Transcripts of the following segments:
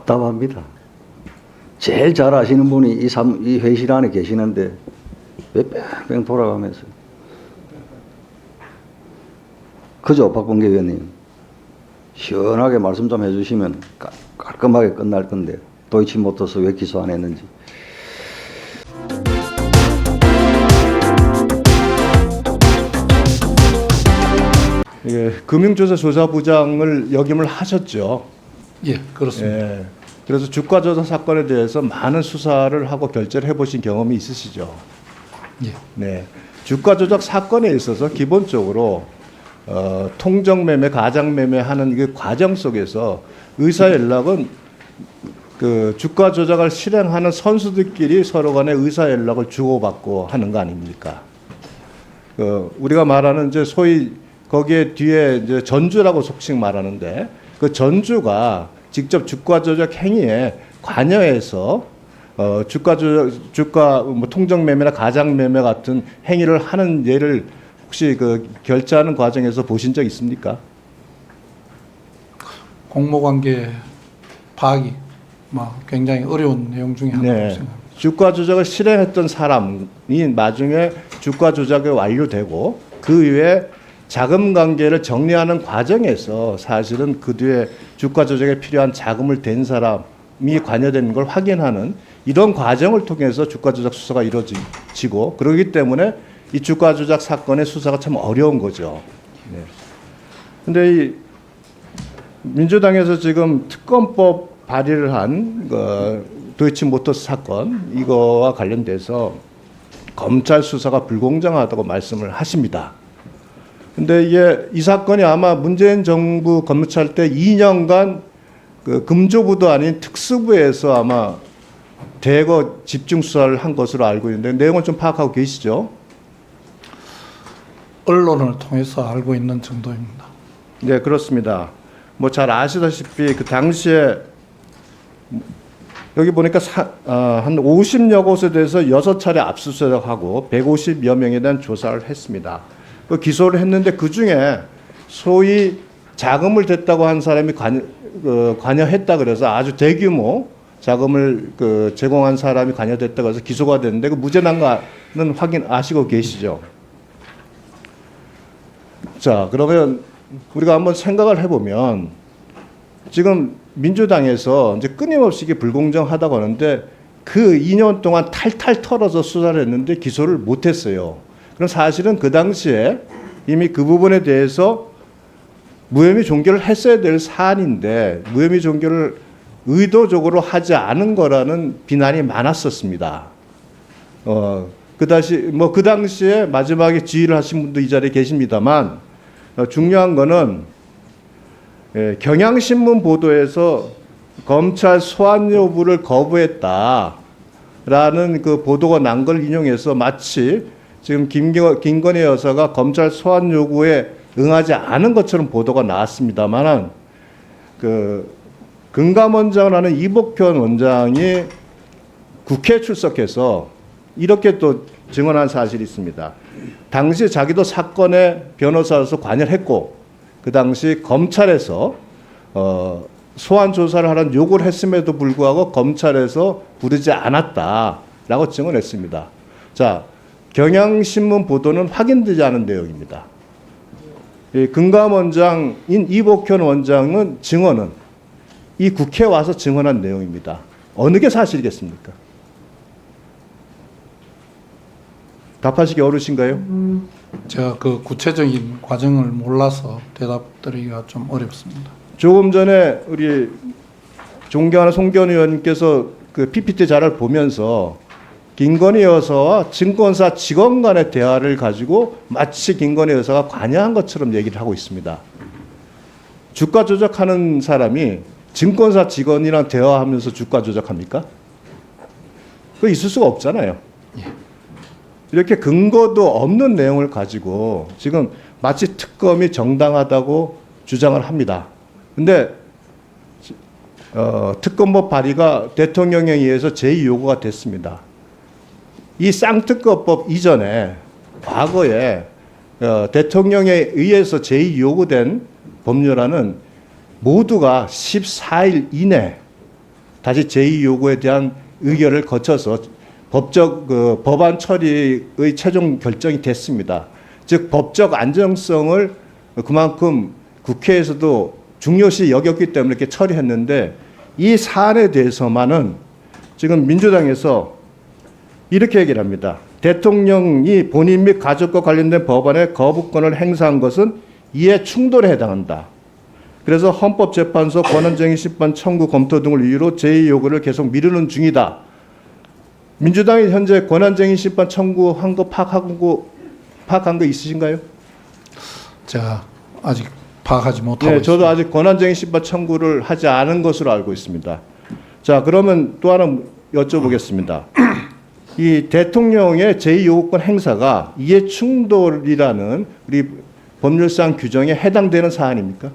답답합니다. 제일 잘 아시는 분이 이 회의실 안에 계시는데 왜 뺑뺑 돌아가면서. 그죠, 박범계 의원님? 시원하게 말씀 좀 해주시면 깔끔하게 끝날 건데 도이치모터스 왜 기소 안 했는지. 예, 금융조사조사부장을 역임을 하셨죠. 예, 그렇습니다. 예, 그래서 주가조사 사건에 대해서 많은 수사를 하고 결재를 해보신 경험이 있으시죠. 예. 네, 주가조작 사건에 있어서 기본적으로 통정매매, 가장매매하는 그 과정 속에서 의사연락은 그 주가조작을 실행하는 선수들끼리 서로 간에 의사연락을 주고받고 하는 거 아닙니까? 우리가 말하는 이제 소위 거기에 뒤에 이제 전주라고 속칭 말하는데 그 전주가 직접 주가 조작 행위에 관여해서 주가 뭐 통정 매매나 가장 매매 같은 행위를 하는 예를 혹시 그 결제하는 과정에서 보신 적 있습니까? 공모관계 파악이 굉장히 어려운 내용 중에 하나라고 네. 생각합니다. 주가 조작을 실행했던 사람이 나중에 주가 조작이 완료되고 그 이후에 자금 관계를 정리하는 과정에서 사실은 그 뒤에 주가 조작에 필요한 자금을 댄 사람이 관여되는 걸 확인하는 이런 과정을 통해서 주가 조작 수사가 이루어지고 그렇기 때문에 이 주가 조작 사건의 수사가 참 어려운 거죠. 네. 근데 이 민주당에서 지금 특검법 발의를 한 도이치모터스 사건 이거와 관련돼서 검찰 수사가 불공정하다고 말씀을 하십니다. 근데 이 사건이 아마 문재인 정부 검찰 때 2년간 그 금조부도 아닌 특수부에서 아마 대거 집중 수사를 한 것으로 알고 있는데 내용을 좀 파악하고 계시죠? 언론을 통해서 알고 있는 정도입니다. 네, 그렇습니다. 뭐 잘 아시다시피 그 당시에 여기 보니까 한 50여 곳에 대해서 6차례 압수수색하고 150여 명에 대한 조사를 했습니다. 그 기소를 했는데 그 중에 소위 자금을 댔다고 한 사람이 관여했다 그래서 아주 대규모 자금을 제공한 사람이 관여됐다고 해서 기소가 됐는데 그 무죄 난 거는 아시고 계시죠? 자, 그러면 우리가 한번 생각을 해보면 지금 민주당에서 이제 끊임없이 이게 불공정하다고 하는데 그 2년 동안 탈탈 털어서 수사를 했는데 기소를 못했어요. 그럼 사실은 그 당시에 이미 그 부분에 대해서 무혐의 종결을 했어야 될 사안인데 무혐의 종결을 의도적으로 하지 않은 거라는 비난이 많았었습니다. 그 당시에 마지막에 지휘를 하신 분도 이 자리에 계십니다만 중요한 거는 경향신문 보도에서 검찰 소환 여부를 거부했다라는 그 보도가 난 걸 인용해서 마치 지금 김건희 여사가 검찰 소환 요구에 응하지 않은 것처럼 보도가 나왔습니다만은 금감원장을 하는 이복현 원장이 국회에 출석해서 이렇게 또 증언한 사실이 있습니다. 당시 자기도 사건의 변호사로서 관여를 했고 그 당시 검찰에서 소환 조사를 하라는 요구를 했음에도 불구하고 검찰에서 부르지 않았다라고 증언했습니다. 자, 경향신문 보도는 확인되지 않은 내용입니다. 금감원장인 이복현 원장은 증언은 이 국회에 와서 증언한 내용입니다. 어느 게 사실이겠습니까? 답하시기 어려우신가요? 제가 그 구체적인 과정을 몰라서 대답드리기가 좀 어렵습니다. 조금 전에 우리 존경하는 송기현 의원님께서 그 PPT 자료를 보면서 김건희 여사와 증권사 직원 간의 대화를 가지고 마치 김건희 여사가 관여한 것처럼 얘기를 하고 있습니다. 주가 조작하는 사람이 증권사 직원이랑 대화하면서 주가 조작합니까? 그거 있을 수가 없잖아요. 이렇게 근거도 없는 내용을 가지고 지금 마치 특검이 정당하다고 주장을 합니다. 근데 특검법 발의가 대통령에 의해서 제2요구가 됐습니다. 이 쌍특검법 이전에 과거에 대통령에 의해서 제2요구된 법률안은 모두가 14일 이내 다시 제2 요구에 대한 의결을 거쳐서 법안 처리의 최종 결정이 됐습니다. 즉 법적 안정성을 그만큼 국회에서도 중요시 여겼기 때문에 이렇게 처리했는데 이 사안에 대해서만은 지금 민주당에서 이렇게 얘기를 합니다. 대통령이 본인 및 가족과 관련된 법안의 거부권을 행사한 것은 이에 충돌에 해당한다. 그래서 헌법재판소 권한쟁의 심판 청구 검토 등을 이유로 제2 요구를 계속 미루는 중이다. 민주당이 현재 권한쟁의 심판 청구한 거 파악한 거 있으신가요? 제가 아직 파악하지 못하고 네, 있습니다. 저도 아직 권한쟁의 심판 청구를 하지 않은 것으로 알고 있습니다. 자, 그러면 또 하나 여쭤보겠습니다. 이 대통령의 제2요구권 행사가 이해 충돌이라는 우리 법률상 규정에 해당되는 사안입니까?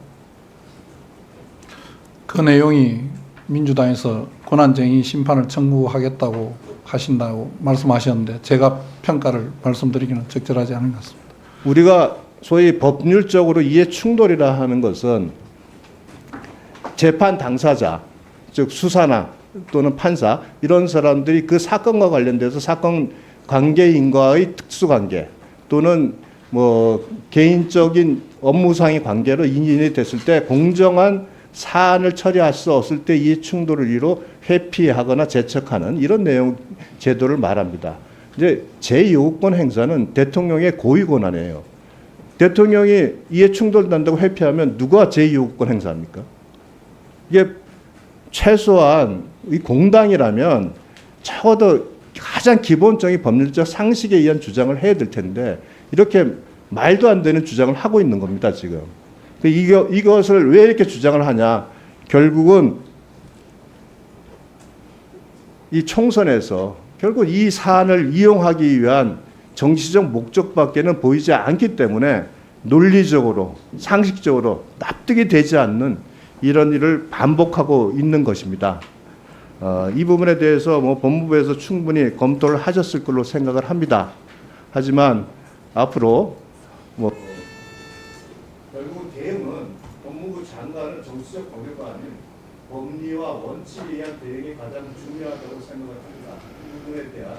그 내용이 민주당에서 권한쟁의 심판을 청구하겠다고 하신다고 말씀하셨는데 제가 평가를 말씀드리기는 적절하지 않은 것 같습니다. 우리가 소위 법률적으로 이해 충돌이라 하는 것은 재판 당사자, 즉 수사나 또는 판사 이런 사람들이 그 사건과 관련돼서 사건 관계인과의 특수관계 또는 뭐 개인적인 업무상의 관계로 인연이 됐을 때 공정한 사안을 처리할 수 없을 때 이해 충돌을 이유로 회피하거나 제척하는 이런 내용 제도를 말합니다. 이제 제2요구권 행사는 대통령의 고유 권한이에요. 대통령이 이해 충돌난다고 회피하면 누가 제2요구권 행사합니까? 이게 최소한 이 공당이라면 적어도 가장 기본적인 법률적 상식에 의한 주장을 해야 될 텐데 이렇게 말도 안 되는 주장을 하고 있는 겁니다, 지금. 이것을 왜 이렇게 주장을 하냐? 결국은 이 총선에서 결국 이 사안을 이용하기 위한 정치적 목적밖에는 보이지 않기 때문에 논리적으로 상식적으로 납득이 되지 않는 이런 일을 반복하고 있는 것입니다. 이 부분에 대해서 뭐 법무부에서 충분히 검토를 하셨을 걸로 생각을 합니다. 하지만 앞으로 뭐 결국 대응은 법무부 장관은 정치적 고려가 아닌 법리와 원칙에 의한 대응이 가장 중요하다고 생각을 합니다. 이 부분에 대한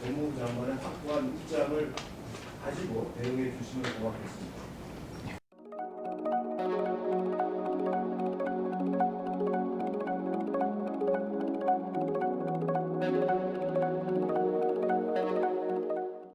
법무부 장관의 확고한 입장을 가지고 대응해 주시면 고맙겠습니다.